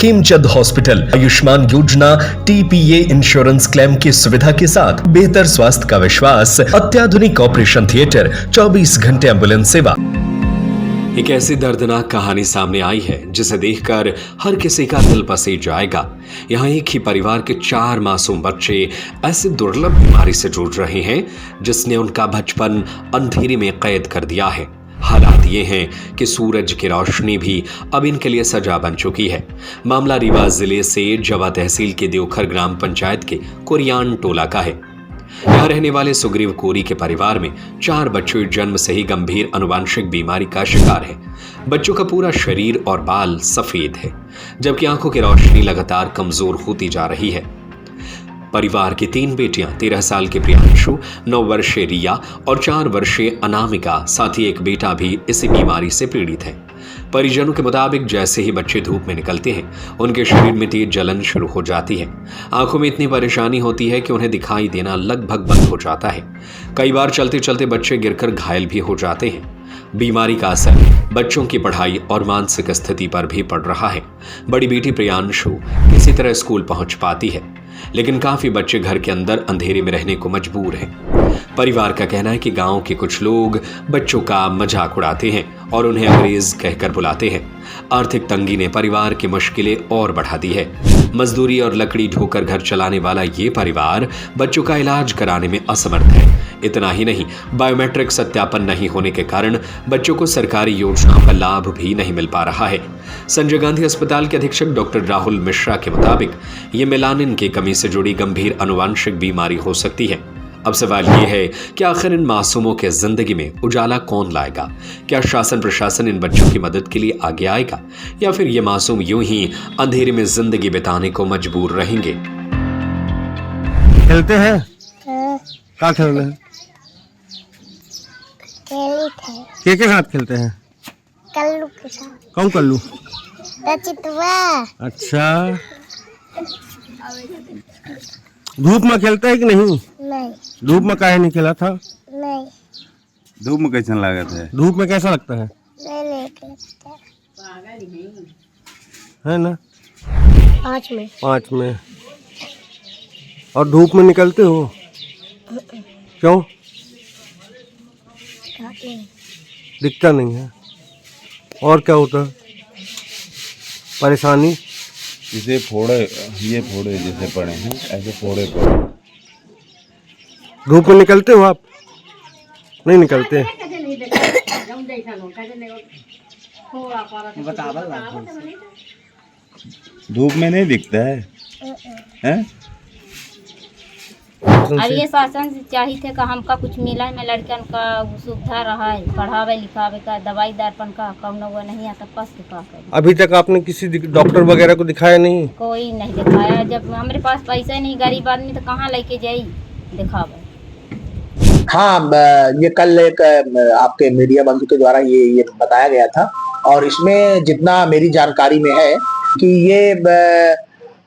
Khemchand hospital Ayushman योजना TPA insurance claim की सुविधा के साथ बेहतर स्वास्थ्य का विश्वास, अत्याधुनिक ऑपरेशन थिएटर, 24 घंटे एम्बुलेंस सेवा। एक ऐसी दर्दनाक कहानी सामने आई है जिसे देखकर हर किसी का दिल पसीज जाएगा। यहाँ एक ही परिवार के 4 मासूम बच्चे ऐसी दुर्लभ बीमारी से जूझ रहे हैं जिसने उनका बचपन अंधेरे में कैद कर दिया है। हालात ये हैं कि सूरज की रोशनी भी अब इनके लिए सजा बन चुकी है। मामला रीवा जिले से जवा तहसील के देवखर ग्राम पंचायत के कुरियान टोला का है। यहाँ रहने वाले सुग्रीव कोरी के परिवार में 4 बच्चे जन्म से ही गंभीर आनुवंशिक बीमारी का शिकार है। बच्चों का पूरा शरीर और बाल सफेद है, जबकि आंखों की रोशनी लगातार कमजोर होती जा रही है। परिवार की 3 बेटियां 13 साल के प्रियांशु, 9 वर्षीय रिया और 4 वर्षीय अनामिका, साथ ही एक बेटा भी इसी बीमारी से पीड़ित है। परिजनों के मुताबिक जैसे ही बच्चे धूप में निकलते हैं उनके शरीर में तेज जलन शुरू हो जाती है। आंखों में इतनी परेशानी होती है कि उन्हें दिखाई देना लगभग बंद हो जाता है। कई बार चलते चलते बच्चे गिरकर घायल भी हो जाते हैं। बीमारी का असर बच्चों की पढ़ाई और मानसिक स्थिति पर भी पड़ रहा है। बड़ी बेटी प्रियांशु किसी तरह स्कूल पहुंच पाती है, लेकिन काफी बच्चे घर के अंदर अंधेरे में रहने को मजबूर हैं। परिवार का कहना है कि गांव के कुछ लोग बच्चों का मजाक उड़ाते हैं और उन्हें अंग्रेज कहकर बुलाते हैं। आर्थिक तंगी ने परिवार की मुश्किलें और बढ़ा दी है। मजदूरी और लकड़ी ढोकर घर चलाने वाला ये परिवार बच्चों का इलाज कराने में असमर्थ है। इतना ही नहीं, बायोमेट्रिक सत्यापन नहीं होने के कारण बच्चों को सरकारी योजनाओं का लाभ भी नहीं मिल पा रहा है। संजय गांधी अस्पताल के अधीक्षक डॉक्टर राहुल मिश्रा के मुताबिक ये मेलानिन की कमी से जुड़ी गंभीर आनुवंशिक बीमारी हो सकती है। अब सवाल ये है कि आखिर इन मासूमों के जिंदगी में उजाला कौन लाएगा? क्या शासन प्रशासन इन बच्चों की मदद के लिए आगे आएगा, या फिर ये मासूम यूं ही अंधेरे में जिंदगी बिताने को मजबूर रहेंगे? खेलते हैं? क्या खेल रहे हैं? के साथ खेलते हैं? कल्लू के साथ। कौन कल्लू? रचितवा। अच्छा, धूप में खेलते है कि नहीं? नहीं। धूप में काहे नहीं खेला था? नहीं। धूप में कैसा लागत है? धूप में कैसा लगता है? है ना? 5 में। और धूप में निकलते हो? क्यों? दिखता नहीं है। और क्या होता है? परेशानी? जैसे फोड़े, ये फोड़े जैसे पड़े हैं, ऐसे फोड़े पड़े। धूप में निकलते हो आप? नहीं निकलते? धूप में नहीं दिखता है, हैं? अब ये शासन से चाहिए थे कि हमका कुछ मिला है, लड़कन का सुविधा रहा है, पढ़ावे लिखावे का, दवाई दर्पण का कौन वो नहीं आता। कष्ट का अभी तक आपने किसी डॉक्टर वगैरह को दिखाया नहीं? कोई नहीं दिखाया। जब हमारे पास पैसा नहीं, गरीब आदमी, तो कहाँ लेके जाई दिखावे। हाँ, ये कल एक आपके मीडिया बंधु के द्वारा ये बताया गया था, और इसमें जितना मेरी जानकारी में है कि ये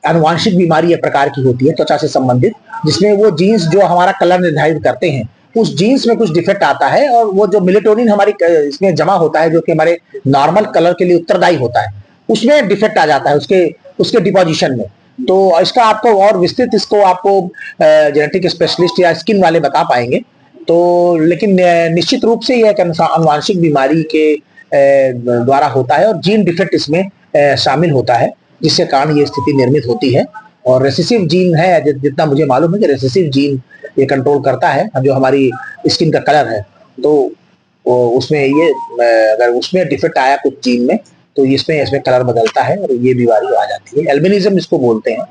आनुवंशिक बीमारी एक प्रकार की होती है त्वचा से संबंधित, जिसमें वो जीन्स जो हमारा कलर निर्धारित करते हैं उस जीन्स में कुछ डिफेक्ट आता है, और वो जो मेलेटोनिन हमारी इसमें जमा होता है जो कि हमारे नॉर्मल कलर के लिए उत्तरदायी होता है, उसमें डिफेक्ट आ जाता है उसके डिपोजिशन में। तो इसका आपको और विस्तृत इसको आपको जेनेटिक स्पेशलिस्ट या स्किन वाले बता पाएंगे। तो लेकिन निश्चित रूप से यह एक आनुवंशिक बीमारी के द्वारा होता है, और जीन डिफेक्ट इसमें शामिल होता है, जिसके कारण ये स्थिति निर्मित होती है। और रेसेसिव जीन है, जितना मुझे मालूम है कि रेसेसिव जीन ये कंट्रोल करता है जो हमारी स्किन का कलर है। तो उसमें ये अगर उसमें डिफेक्ट आया कुछ जीन में, तो इसमें कलर बदलता है और ये बीमारी आ जाती है। एल्बिनिज्म इसको बोलते हैं।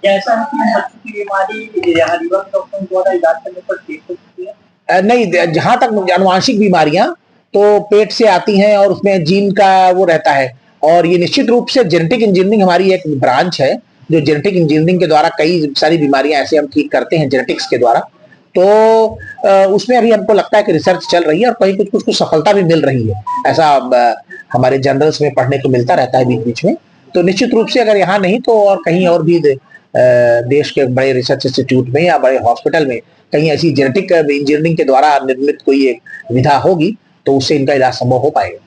ऐसा है कि बीमारी डॉक्टर द्वारा इलाज करने पर ठीक होती है? नहीं, जहां तक आनुवंशिक बीमारियां तो पेट से आती हैं और उसमें जीन का वो रहता है, और ये निश्चित रूप से जेनेटिक इंजीनियरिंग हमारी एक ब्रांच है जो जेनेटिक इंजीनियरिंग के द्वारा कई सारी बीमारियां ऐसे हम ठीक करते हैं जेनेटिक्स के द्वारा। तो उसमें अभी हमको लगता है कि रिसर्च चल रही है और कहीं कुछ सफलता भी मिल रही है। ऐसा हमारे जर्नल्स में पढ़ने को मिलता रहता है बीच बीच में। तो निश्चित रूप से अगर यहाँ नहीं तो और कहीं और भी देश के बड़े रिसर्च इंस्टीट्यूट में या बड़े हॉस्पिटल में कहीं ऐसी जेनेटिक इंजीनियरिंग के द्वारा निर्मित कोई एक विधा होगी तो उससे इनका इलाज संभव हो पाएगा।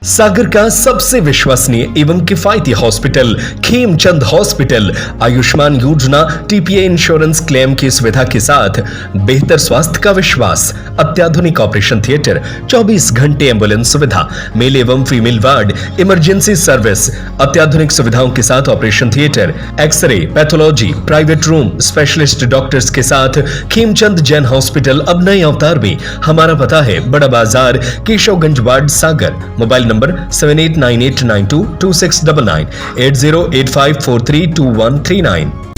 सागर का सबसे विश्वसनीय एवं किफायती हॉस्पिटल खेमचंद हॉस्पिटल आयुष्मान योजना टीपीए इंश्योरेंस क्लेम की सुविधा के साथ बेहतर स्वास्थ्य का विश्वास, अत्याधुनिक ऑपरेशन थिएटर, 24 घंटे एम्बुलेंस सुविधा, मेल एवं फीमेल वार्ड, इमरजेंसी सर्विस, अत्याधुनिक सुविधाओं के साथ operation theatre, x ray, pathology, private room, specialist doctors के साथ खेमचंद जैन हॉस्पिटल अब नए अवतार में। हमारा पता है Bada Bazar, Keshavganj ward, Sagar. Mobile number 7898922699, 8085432139।